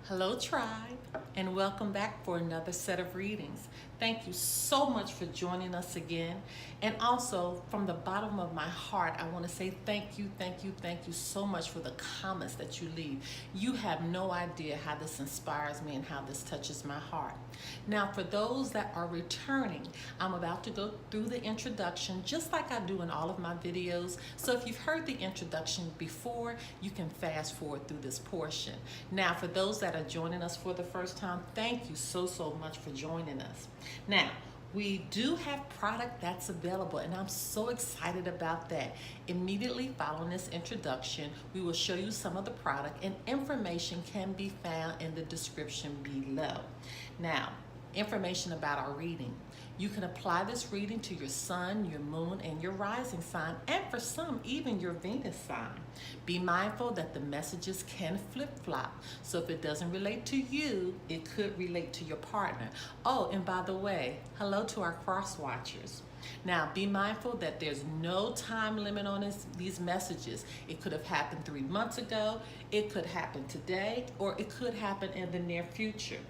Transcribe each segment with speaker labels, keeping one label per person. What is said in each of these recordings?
Speaker 1: Hello, tribe, and welcome back for another set of readings. Thank you so much for joining us again. And also, from the bottom of my heart, I want to say thank you so much for the comments that you leave. You have no idea how this inspires me and how this touches my heart. Now, for those that are returning, I'm about to go through the introduction just like I do in all of my videos. So if you've heard the introduction before, you can fast forward through this portion. Now, for those that are joining us for the first time, thank you so much for joining us. Now, we do have product that's available, and I'm so excited about that. Immediately following this introduction, we will show you some of the product, and information can be found in the description below. Now, information about our reading. You can apply this reading to your sun, your moon, and your rising sign, and for some, even your Venus sign. Be mindful that the messages can flip-flop, so if it doesn't relate to you, it could relate to your partner. Oh, and by the way, hello to our cross-watchers. Now, be mindful that there's no time limit on these messages. It could have happened 3 months ago, it could happen today, or it could happen in the near future.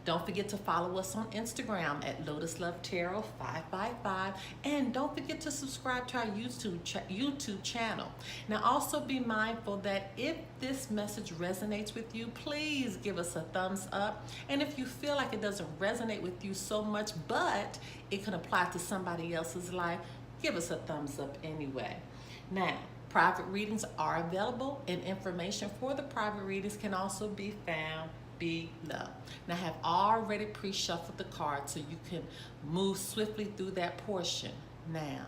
Speaker 1: Don't forget to follow us on Instagram at Lotus Love Tarot 555, and don't forget to subscribe to our YouTube channel. Now, also be mindful that if this message resonates with you, please give us a thumbs up. And if you feel like it doesn't resonate with you so much, but it can apply to somebody else's life, give us a thumbs up anyway. Now, private readings are available, and information for the private readings can also be found below. Now, I have already pre-shuffled the cards so you can move swiftly through that portion. Now,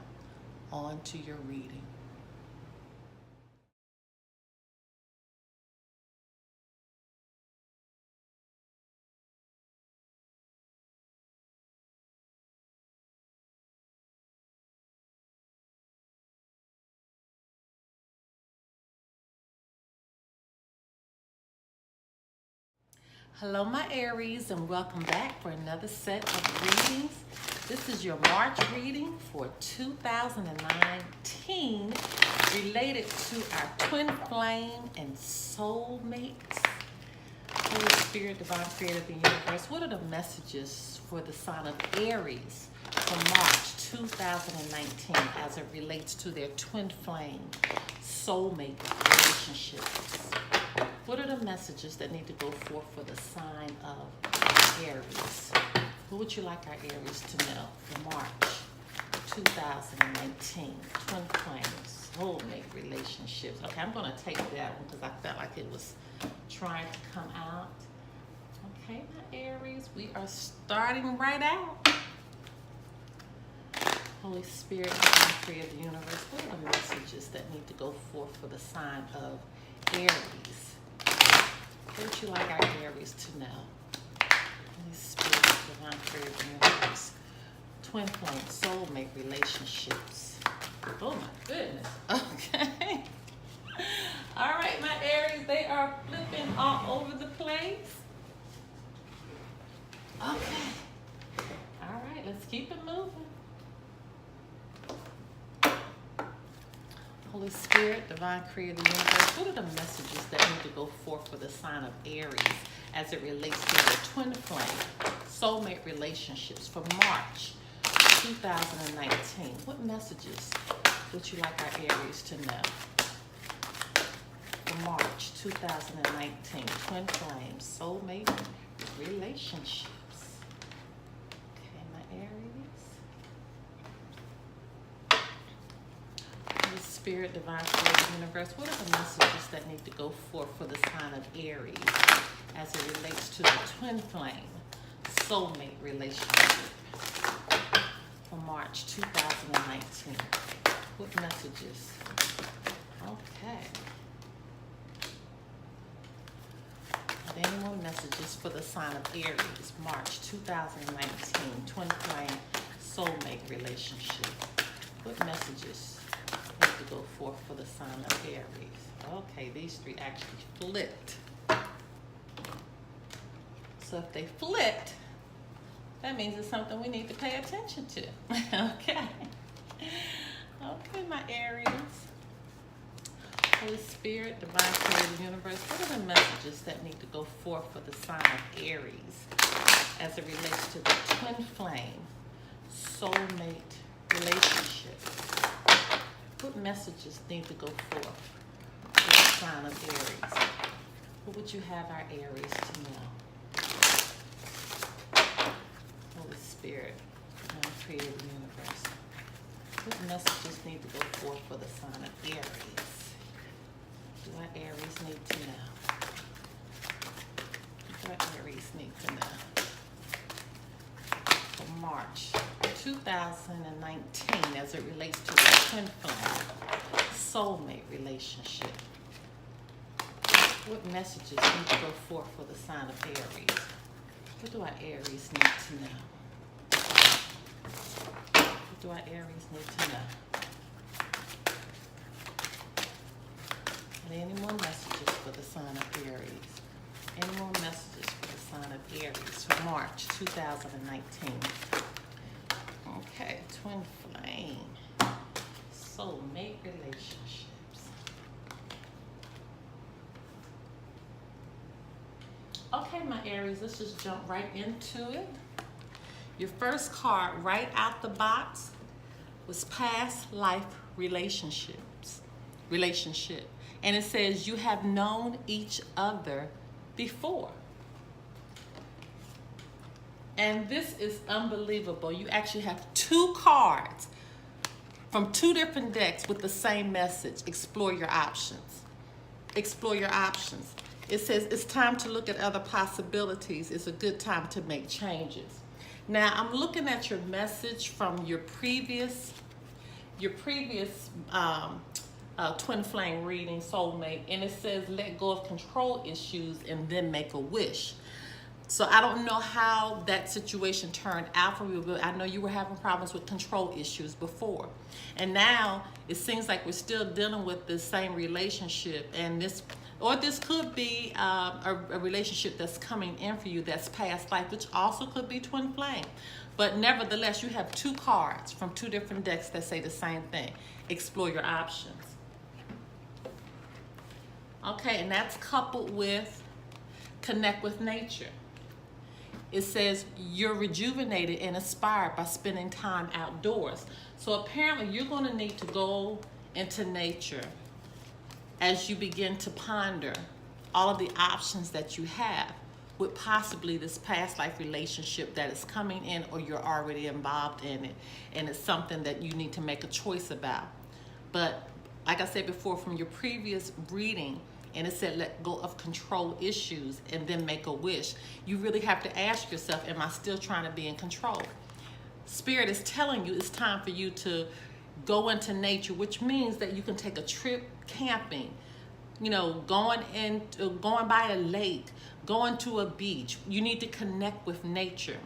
Speaker 1: on to your reading. Hello, my Aries, and welcome back for another set of readings. This is your March reading for 2019, related to our twin flame and soulmates. Holy Spirit, Divine Creator of the Universe, what are the messages for the sign of Aries for March 2019 as it relates to their twin flame soulmate relationships? What are the messages that need to go forth for the sign of Aries? What would you like our Aries to know for March 2019? Twin flames, soulmate relationships. Okay, I'm going to take that one because I felt like it was trying to come out. Okay, my Aries, we are starting right out. Holy Spirit, Divine Creator of the Universe, what are the messages that need to go forth for the sign of Aries? What would you like our Aries to know? Holy Spirit, Divine Creator of the Universe, twin flame, soulmate relationships. Oh my goodness. Okay. All right, my Aries, they are flipping all over the place. Okay. All right, let's keep it moving. Holy Spirit, Divine Creator of the Universe, what are the messages that need to go forth for the sign of Aries as it relates to their twin flame soulmate relationships for March 2019? What messages would you like our Aries to know for March 2019? Twin flame soulmate relationships. Okay, my Aries. Spirit, Divine Creator of the Universe, what are the messages that need to go forth for the sign of Aries as it relates to the twin flame soulmate relationship for March 2019? What messages? Okay. Are there any more messages for the sign of Aries, March 2019, twin flame soulmate relationship? What messages need to go forth for the sign of Aries? Okay, these three actually flipped. So if they flipped, that means it's something we need to pay attention to. Okay. Okay, my Aries. Holy Spirit, Divine Creator Universe, what are the messages that need to go forth for the sign of Aries as it relates to the twin flame, soulmate relationship? What messages need to go forth for the sign of Aries? What would you have our Aries to know? Holy Spirit, Divine Creator Universe, what messages need to go forth for the sign of Aries? What do our Aries need to know? What do our Aries need to know? For March 2019, as it relates to the twin flame, soulmate relationship. What messages need to go forth for the sign of Aries? What do our Aries need to know? What do our Aries need to know? And any more messages for the sign of Aries? Any more messages for the sign of Aries for March 2019? Okay, twin flame, soulmate relationships. Okay, my Aries, let's just jump right into it. Your first card right out the box was past life relationship. And it says you have known each other before. And this is unbelievable. You actually have two cards from two different decks with the same message. Explore your options. Explore your options. It says it's time to look at other possibilities. It's a good time to make changes. Now, I'm looking at your message from your previous twin flame reading, soulmate, and it says let go of control issues and then make a wish. So I don't know how that situation turned out for you, but I know you were having problems with control issues before. And now it seems like we're still dealing with the same relationship, and this could be a relationship that's coming in for you that's past life, which also could be twin flame. But nevertheless, you have two cards from two different decks that say the same thing. Explore your options. Okay, and that's coupled with connect with nature. It says you're rejuvenated and inspired by spending time outdoors. So apparently you're going to need to go into nature as you begin to ponder all of the options that you have with possibly this past life relationship that is coming in, or you're already involved in it, and it's something that you need to make a choice about. But like I said before, from your previous reading, and it said let go of control issues and then make a wish, you really have to ask yourself, am I still trying to be in control? Spirit is telling you it's time for you to go into nature, which means that you can take a trip camping, you know, going by a lake, going to a beach. You need to connect with nature,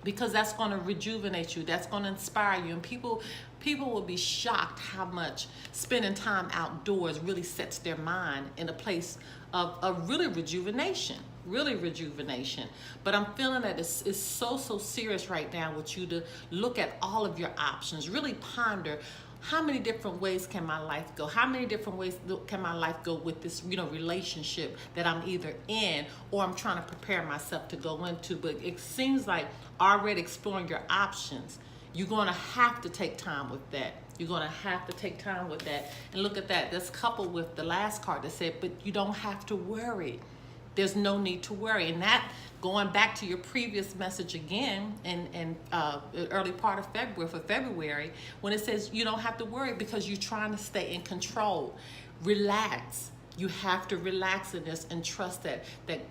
Speaker 1: because that's going to rejuvenate you. That's going to inspire you. And people will be shocked how much spending time outdoors really sets their mind in a place of really rejuvenation. But I'm feeling that it's so serious right now with you to look at all of your options, really ponder, how many different ways can my life go? How many different ways can my life go with this, relationship that I'm either in or I'm trying to prepare myself to go into? But it seems like already exploring your options, you're going to have to take time with that. You're going to have to take time with that. And look at that. That's coupled with the last card that said, but you don't have to worry. There's no need to worry. And that, going back to your previous message again in the early part of February, when it says you don't have to worry because you're trying to stay in control. Relax. You have to relax in this and trust that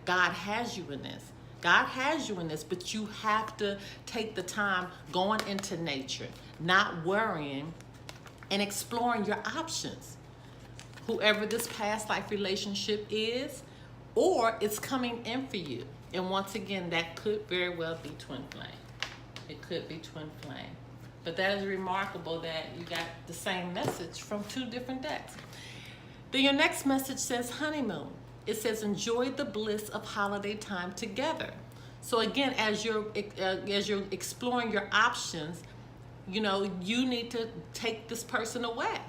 Speaker 1: God has you in this. God has you in this, but you have to take the time going into nature, not worrying, and exploring your options. Whoever this past life relationship is, or it's coming in for you. And once again, that could very well be twin flame. It could be twin flame. But that is remarkable that you got the same message from two different decks. Then your next message says honeymoon. It says enjoy the bliss of holiday time together. So again, as you're exploring your options, you need to take this person away.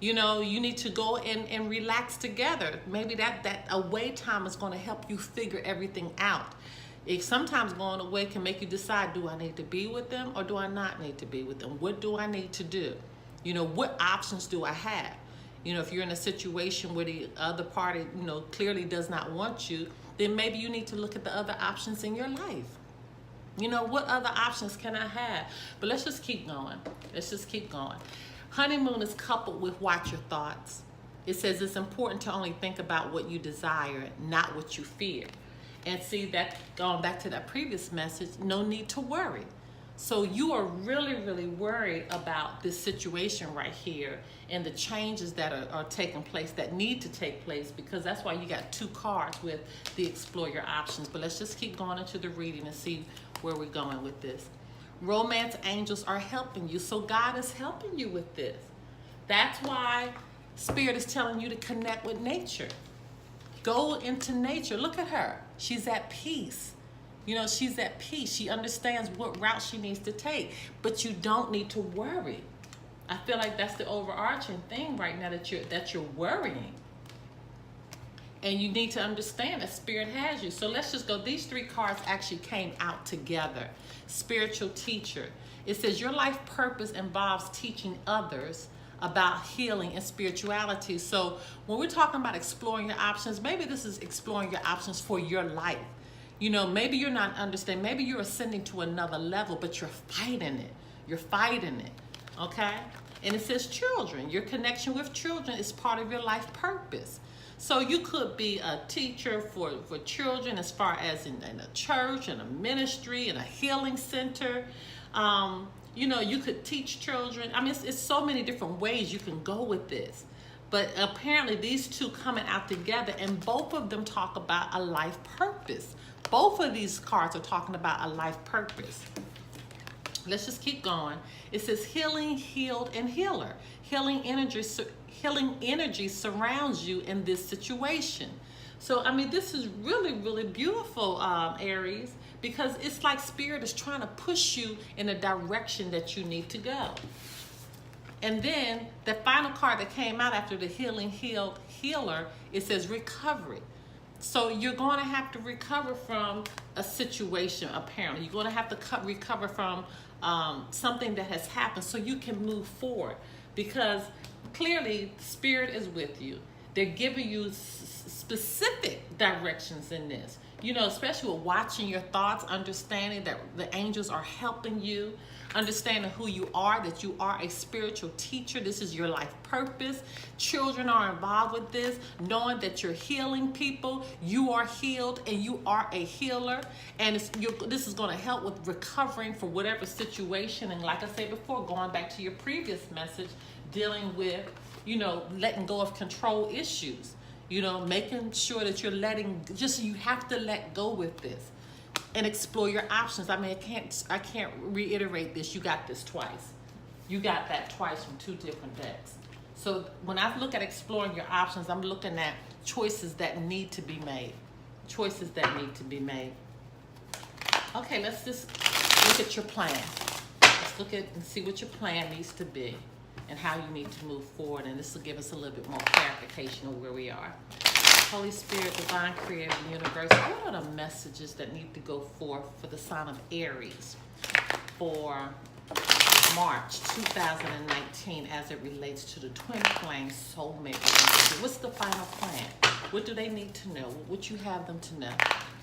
Speaker 1: You know, you need to go and relax together. Maybe that away time is going to help you figure everything out. If sometimes going away can make you decide, do I need to be with them or do I not need to be with them? What do I need to do? You know, what options do I have? You know, if you're in a situation where the other party, you know, clearly does not want you, then maybe you need to look at the other options in your life. You know, what other options can I have? But let's just keep going. Let's just keep going. Honeymoon is coupled with watch your thoughts. It says it's important to only think about what you desire, not what you fear. And see, that going back to that previous message, no need to worry. So you are really, really worried about this situation right here and the changes that are taking place, that need to take place, because that's why you got 2 cards with the explore your options. But let's just keep going into the reading and see where we're going with this. Romance angels are helping you. So God is helping you with this. That's why Spirit is telling you to connect with nature. Go into nature. Look at her. She's at peace. You know, she's at peace. She understands what route she needs to take. But you don't need to worry. I feel like that's the overarching thing right now, that you're worrying. And you need to understand that Spirit has you. So let's just go. These 3 cards actually came out together. Spiritual teacher. It says your life purpose involves teaching others about healing and spirituality. So when we're talking about exploring your options, maybe this is exploring your options for your life. You know, maybe you're not understanding. Maybe you're ascending to another level, but you're fighting it. You're fighting it. Okay? And it says children. Your connection with children is part of your life purpose. So you could be a teacher for children, as far as in a church, in a ministry, in a healing center. You know, you could teach children. I mean, it's so many different ways you can go with this. But apparently these 2 coming out together, and both of them talk about a life purpose. Both of these cards are talking about a life purpose. Let's just keep going. It says healing, healed, and healer. Healing energy surrounds you in this situation. So, I mean, this is really, really beautiful, Aries, because it's like Spirit is trying to push you in a direction that you need to go. And then the final card that came out after the healing, healed, healer, it says recovery. So you're going to have to recover from a situation, apparently. You're going to have to recover from something that has happened so you can move forward. Because clearly, Spirit is with you. They're giving you specific directions in this. You know, especially with watching your thoughts, understanding that the angels are helping you, understanding who you are, that you are a spiritual teacher. This is your life purpose. Children are involved with this, knowing that you're healing people. You are healed and you are a healer. And this is going to help with recovering for whatever situation. And like I said before, going back to your previous message, dealing with, you know, letting go of control issues. You know, making sure that you're you have to let go with this and explore your options. I mean, I can't reiterate this. You got this twice. You got that twice from 2 different decks. So when I look at exploring your options, I'm looking at choices that need to be made. Choices that need to be made. Okay, let's just look at your plan. Let's look at and see what your plan needs to be and how you need to move forward. And this will give us a little bit more clarification of where we are. Holy Spirit, Divine Creator, Universe, what are the messages that need to go forth for the sign of Aries for March 2019 as it relates to the twin flame soulmate relationship? What's the final plan? What do they need to know? What you have them to know?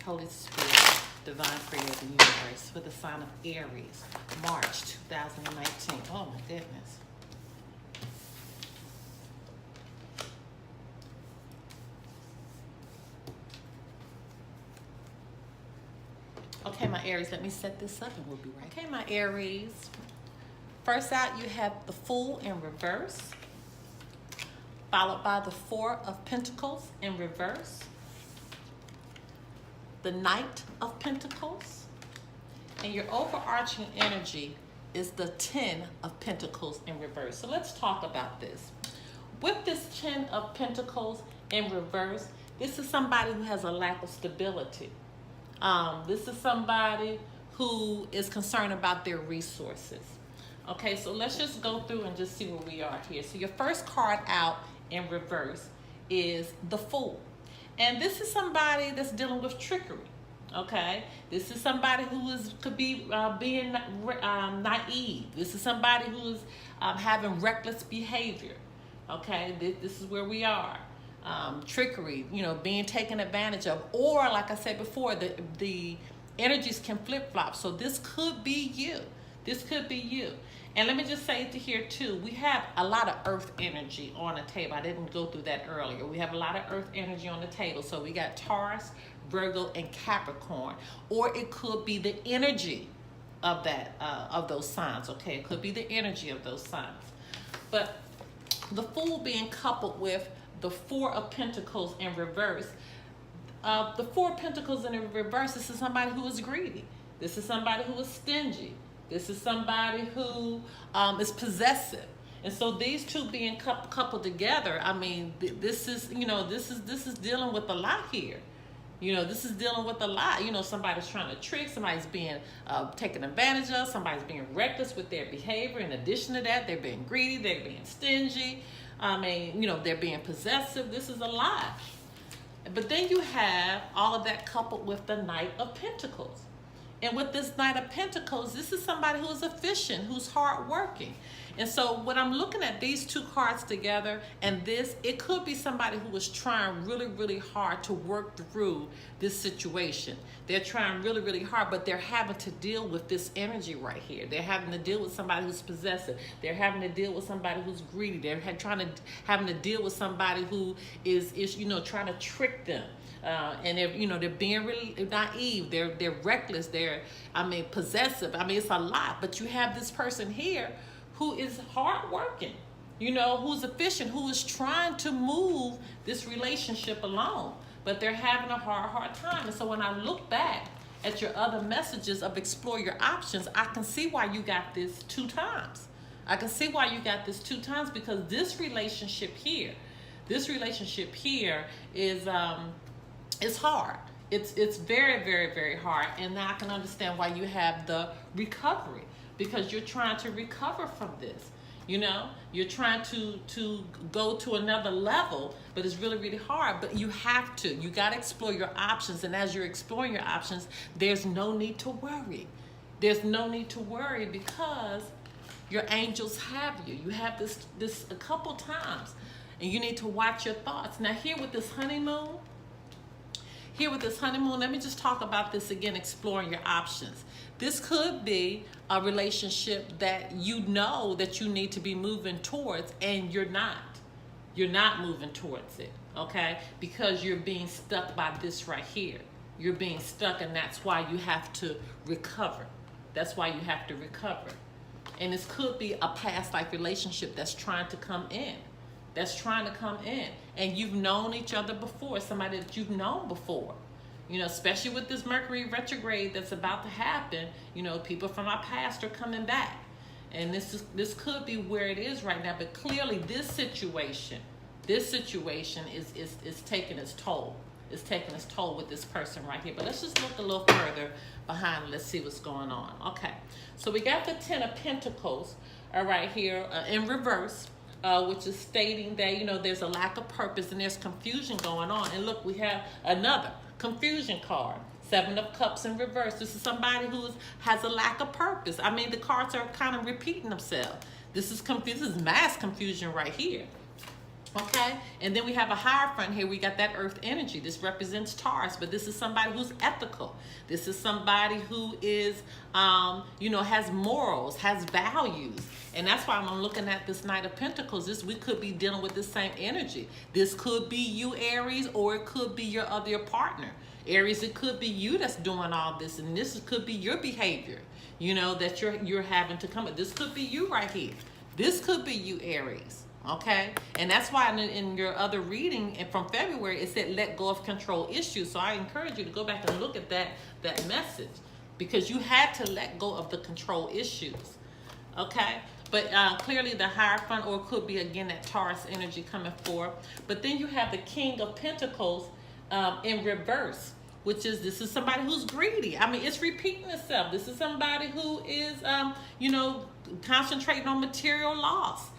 Speaker 1: Holy Spirit, Divine Creator, Universe, for the sign of Aries, March 2019. Oh my goodness. Okay, my Aries, let me set this up and we'll be right back. Okay, my Aries. First out, you have the Fool in reverse, followed by the 4 of Pentacles in reverse, the Knight of Pentacles, and your overarching energy is the 10 of Pentacles in reverse. So let's talk about this. With this 10 of Pentacles in reverse, this is somebody who has a lack of stability. This is somebody who is concerned about their resources. Okay, so let's just go through and just see where we are here. So your first card out in reverse is the Fool. And this is somebody that's dealing with trickery. Okay, this is somebody who could be being naive. This is somebody who is having reckless behavior. Okay, this is where we are. Trickery, being taken advantage of, or like I said before, the energies can flip flop. So this could be you. This could be you. And let me just say to here too, we have a lot of earth energy on the table. I didn't go through that earlier. We have a lot of earth energy on the table. So we got Taurus, Virgo, and Capricorn. Or it could be the energy of of those signs. Okay, it could be the energy of those signs. But the Fool being coupled with the Four of Pentacles in reverse. The Four of Pentacles in reverse, this is somebody who is greedy. This is somebody who is stingy. This is somebody who is possessive. And so these two being coupled together, I mean, this is dealing with a lot here. This is dealing with a lot. Somebody's trying to trick, somebody's being taken advantage of, somebody's being reckless with their behavior. In addition to that, they're being greedy, they're being stingy. I mean, they're being possessive. This is a lot. But then you have all of that coupled with the Knight of Pentacles. And with this Knight of Pentacles, this is somebody who is efficient, who's hardworking. And so when I'm looking at these two cards together and this, it could be somebody who is trying really, really hard to work through this situation. They're trying really, really hard, but they're having to deal with this energy right here. They're having to deal with somebody who's possessive. They're having to deal with somebody who's greedy. They're having to deal with somebody who is trying to trick them. And they're being really naive. They're reckless. They're possessive. It's a lot. But you have this person here who is hardworking, who's efficient, who is trying to move this relationship along. But they're having a hard time. And so when I look back at your other messages of explore your options, I can see why you got this 2 times. I can see why you got this 2 times because this relationship here is it's hard. It's very, very, very hard. And now I can understand why you have the recovery because you're trying to recover from this. You're trying to go to another level, but it's really, really hard. But you have to. You got to explore your options. And as you're exploring your options, there's no need to worry. There's no need to worry because your angels have you. You have this a couple times. And you need to watch your thoughts. Now here with this honeymoon, let me just talk about this again, exploring your options. This could be a relationship that that you need to be moving towards and you're not. You're not moving towards it, okay? Because you're being stuck by this right here. You're being stuck and that's why you have to recover. That's why you have to recover. And this could be a past life relationship that's trying to come in. And you've known each other before, somebody that you've known before, especially with this Mercury retrograde that's about to happen, people from our past are coming back. And this could be where it is right now, but clearly this situation is taking its toll. It's taking its toll with this person right here. But let's just look a little further behind. Let's see what's going on. Okay, so we got the 10 of Pentacles right here in reverse. Which is stating that, there's a lack of purpose and there's confusion going on. And look, we have another confusion card. 7 of Cups in reverse. This is somebody who has a lack of purpose. The cards are kind of repeating themselves. This is mass confusion right here. Okay, and then we have a Hierophant here. We got that earth energy. This represents Taurus, but this is somebody who's ethical. This is somebody who is, has morals, has values. And that's why I'm looking at this Knight of Pentacles. We could be dealing with the same energy. This could be you, Aries, or it could be your other partner. Aries, it could be you that's doing all this, and this could be your behavior, that you're having to come. This could be you right here. This could be you, Aries. Okay, and that's why in your other reading from February it said let go of control issues. So I encourage you to go back and look at that message because you had to let go of the control issues. Okay, but clearly the Hierophant, or it could be again that Taurus energy coming forward. But then you have the King of Pentacles in reverse. which is this is somebody who's greedy. I mean, it's repeating itself. This is somebody who is, concentrating on material loss.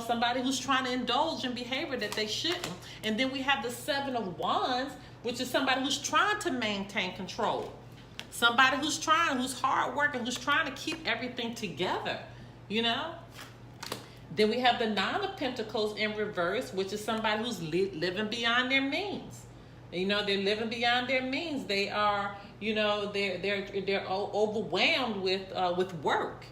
Speaker 1: Somebody who's trying to indulge in behavior that they shouldn't. And then we have the Seven of Wands, which is somebody who's trying to maintain control. Somebody who's hardworking, who's trying to keep everything together, Then we have the Nine of Pentacles in reverse, which is somebody who's living beyond their means. They're living beyond their means. They are, they're overwhelmed with work.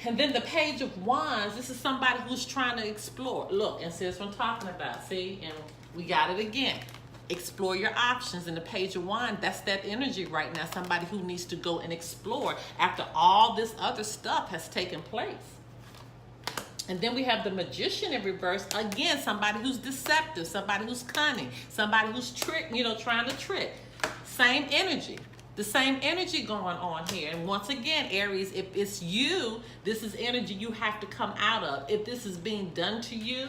Speaker 1: And then the Page of Wands, this is somebody who's trying to explore. Look, and see, that's what I'm talking about. See, and we got it again. Explore your options. And the Page of Wands, that's that energy right now. Somebody who needs to go and explore after all this other stuff has taken place. And then we have the Magician in reverse. Again, somebody who's deceptive, somebody who's cunning, somebody who's trying to trick. Same energy. The same energy going on here. And once again, Aries, if it's you, this is energy you have to come out of. If this is being done to you,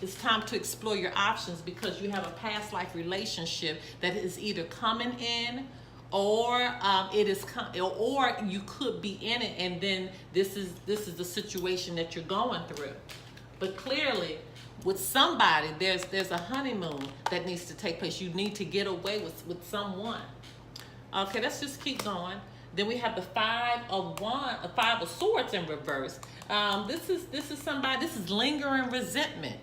Speaker 1: it's time to explore your options, because you have a past life relationship that is either coming in, or or you could be in it, and then this is the situation that you're going through. But clearly, with somebody, there's a honeymoon that needs to take place. You need to get away with someone. Okay, let's just keep going. Then we have the Five of Swords in reverse. This is somebody. This is lingering resentment.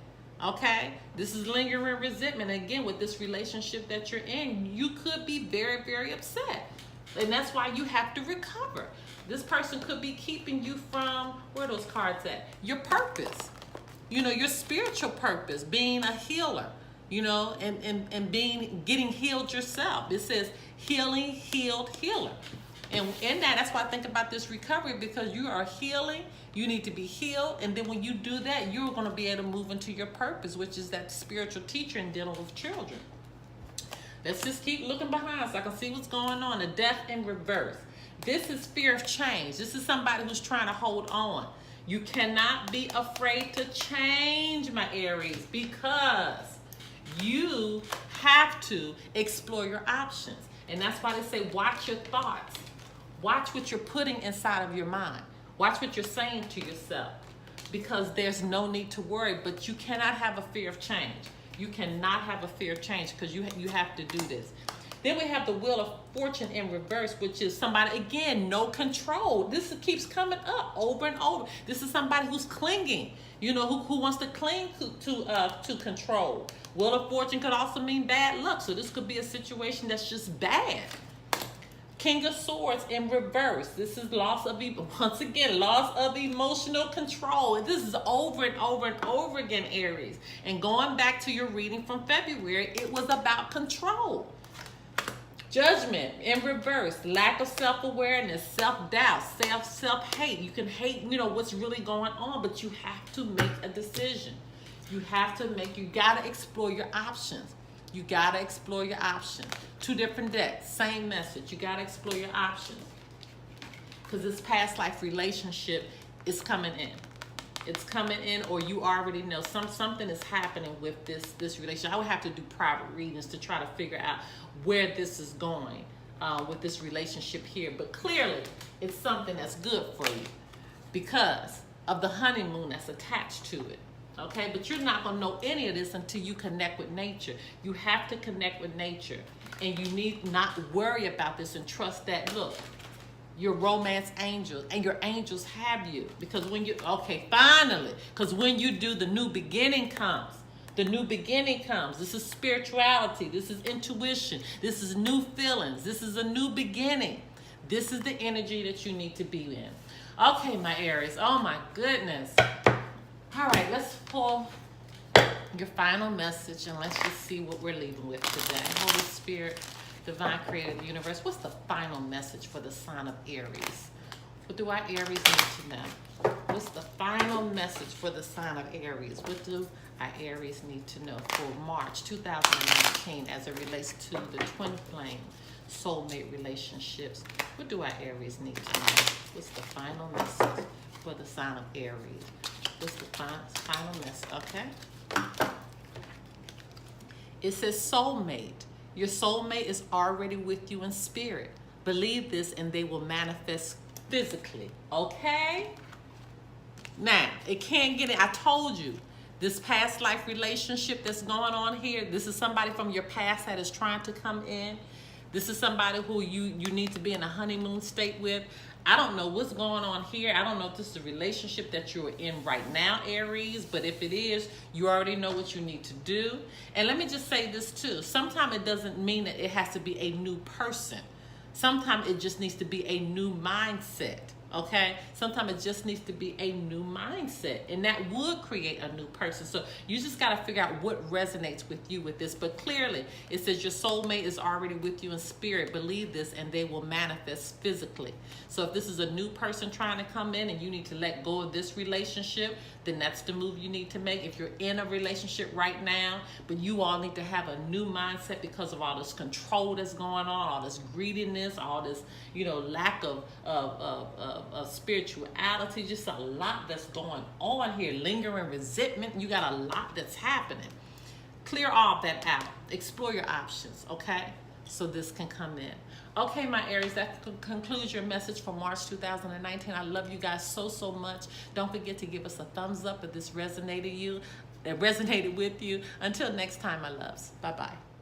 Speaker 1: Okay, this is lingering resentment. Again, with this relationship that you're in, you could be very, very upset, and that's why you have to recover. This person could be keeping you from, where are those cards at? Your purpose. Your spiritual purpose, being a healer. And getting healed yourself. It says healing, healed, healer. And in that's why I think about this recovery, because you are healing, you need to be healed, and then when you do that, you're going to be able to move into your purpose, which is that spiritual teacher and dealing with children. Let's just keep looking behind so I can see what's going on. The Death in reverse. This is fear of change. This is somebody who's trying to hold on. You cannot be afraid to change, my Aries, because you have to explore your options. And that's why they say watch your thoughts. Watch what you're putting inside of your mind. Watch what you're saying to yourself, because there's no need to worry, but you cannot have a fear of change. You cannot have a fear of change, because you have to do this. Then we have the Wheel of Fortune in reverse, which is somebody, again, no control. This keeps coming up over and over. This is somebody who's clinging, who wants to cling to control. Wheel of Fortune could also mean bad luck. So this could be a situation that's just bad. King of Swords in reverse. This is loss of emotional control. This is over and over and over again, Aries. And going back to your reading from February, it was about control. Judgment in reverse. Lack of self-awareness, self-doubt, self-hate. You can hate, what's really going on, but you have to make a decision. You got to explore your options. You got to explore your options. Two different decks, same message. You got to explore your options, because this past life relationship is coming in. It's coming in, or you already know something is happening with this relationship. I would have to do private readings to try to figure out where this is going with this relationship here. But clearly, it's something that's good for you because of the honeymoon that's attached to it. Okay, but you're not going to know any of this until you connect with nature. You have to connect with nature, and you need not worry about this and trust that, look, your romance angels and your angels have you, because when finally, because when you do, the new beginning comes. The new beginning comes. This is spirituality. This is intuition. This is new feelings. This is a new beginning. This is the energy that you need to be in. Okay, my Aries. Oh, my goodness. All right, let's pull your final message, and let's just see what we're leaving with today. Holy Spirit, Divine Creator of the Universe, what's the final message for the sign of Aries? What do our Aries need to know? What's the final message for the sign of Aries? What do our Aries need to know for March 2019 as it relates to the twin flame soulmate relationships? What do our Aries need to know? What's the final message for the sign of Aries? What's the final message? Okay. It says soulmate. Your soulmate is already with you in spirit. Believe this and they will manifest physically, okay? Now, it can't get it. I told you, this past life relationship that's going on here, this is somebody from your past that is trying to come in. This is somebody who you need to be in a honeymoon state with. I don't know what's going on here. I don't know if this is a relationship that you're in right now, Aries, but if it is, you already know what you need to do. And let me just say this too. Sometimes it doesn't mean that it has to be a new person. Sometimes it just needs to be a new mindset. Okay, sometimes it just needs to be a new mindset, and that would create a new person. So you just got to figure out what resonates with you with this. But clearly it says your soulmate is already with you in spirit. Believe this and they will manifest physically. So if this is a new person trying to come in and you need to let go of this relationship, then that's the move you need to make. If you're in a relationship right now, but you all need to have a new mindset because of all this control that's going on, all this greediness, all this, lack of spirituality, just a lot that's going on here, lingering resentment. You got a lot that's happening. Clear all that out. Explore your options, okay? So this can come in. Okay, my Aries, that concludes your message for March 2019. I love you guys so, so much. Don't forget to give us a thumbs up if this resonated with you. Until next time, my loves. Bye-bye.